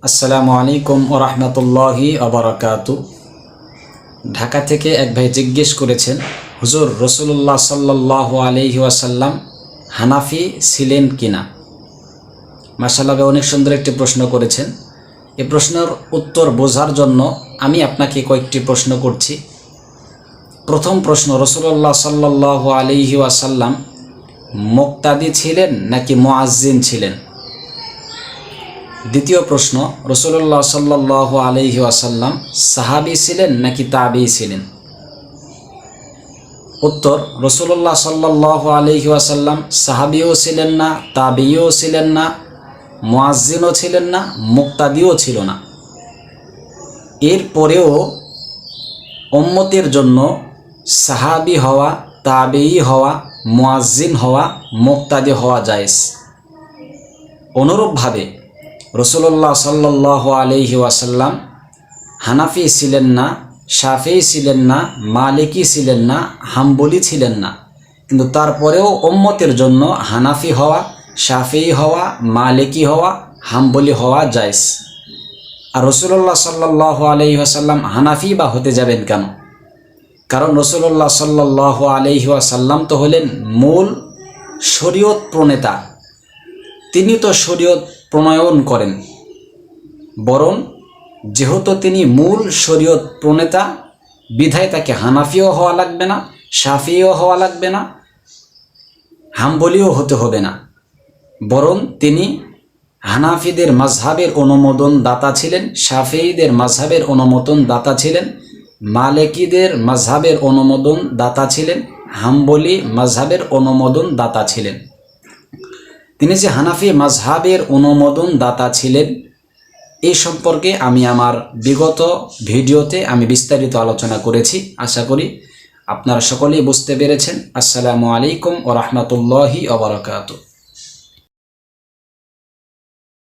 আসসালামু আলাইকুম ওয়া রাহমাতুল্লাহি ওয়া বারাকাতু। ঢাকা থেকে এক ভাই জিজ্ঞেস করেছেন, হুজুর রাসূলুল্লাহ সাল্লাল্লাহু আলাইহি ওয়াসাল্লাম হানাফি ছিলেন কিনা? মাশাআল্লাহ, অনেক সুন্দর একটি প্রশ্ন করেছেন। এই প্রশ্নের উত্তর বোঝার জন্য আমি আপনাকে কয়েকটি প্রশ্ন করছি। প্রথম প্রশ্ন, রাসূলুল্লাহ সাল্লাল্লাহু আলাইহি ওয়াসাল্লাম মুক্তাদি ছিলেন নাকি মুআজ্জিন ছিলেন? দ্বিতীয় প্রশ্ন, রাসূলুল্লাহ সাল্লাল্লাহু আলাইহি ওয়াসাল্লাম সাহাবী ছিলেন নাকি তাবী ছিলেন? উত্তর, রাসূলুল্লাহ সাল্লাল্লাহু আলাইহি ওয়াসাল্লাম সাহাবীও ছিলেন না, তাবীও ছিলেন না, মুয়াজ্জিনও ছিলেন না, মুক্তাদিও ছিল না। এরপরেও উম্মতের জন্য সাহাবী হওয়া, তাবী হওয়া, মুয়াজ্জিন হওয়া, মুক্তাদি হওয়া জায়েজ। অনুরূপভাবে রাসূলুল্লাহ সাল্লাল্লাহু আলাইহি ওয়াসাল্লাম হানাফি ছিলেন না, শাফিঈ ছিলেন না, মালিকি ছিলেন না, হাম্বলি ছিলেন না, কিন্তু তারপরেও উম্মতের জন্য হানাফি হওয়া, শাফিঈ হওয়া, মালিকি হওয়া, হাম্বলি হওয়া জায়েজ। আর রাসূলুল্লাহ সাল্লাল্লাহু আলাইহি ওয়াসাল্লাম হানাফি বা হতে যাবেন কেন? কারণ রাসূলুল্লাহ সাল্লাল্লাহু আলাইহি ওয়াসাল্লাম তো হলেন মূল শরীয়ত প্রণেতা। তিনি তো শরীয়ত প্রণয়ন করেন, বরং যেহেতু তিনি মূল শরীয়ত প্রণেতা, বিধায় তাকে হানাফিও হওয়া লাগবে না, শাফিও হওয়া লাগবে না, হাম্বলিও হতে হবে না, বরং তিনি হানাফিদের মাযহাবের অনুমোদন দাতা ছিলেন, শাফিঈদের মাযহাবের অনুমোদন দাতা ছিলেন, মালিকিদের মাযহাবের অনুমোদন দাতা ছিলেন, হাম্বলি মাযহাবের অনুমোদন দাতা ছিলেন। তিনি যে হানাফি মাযহাবের অনুমোদন দাতা ছিলেন, এই সম্পর্কে আমি আমার বিগত ভিডিওতে আমি বিস্তারিত আলোচনা করেছি। আশা করি আপনারা সকলেই বুঝতে পেরেছেন। আসসালামু আলাইকুম ওয়া রাহমাতুল্লাহি ওয়া বারাকাতুহু।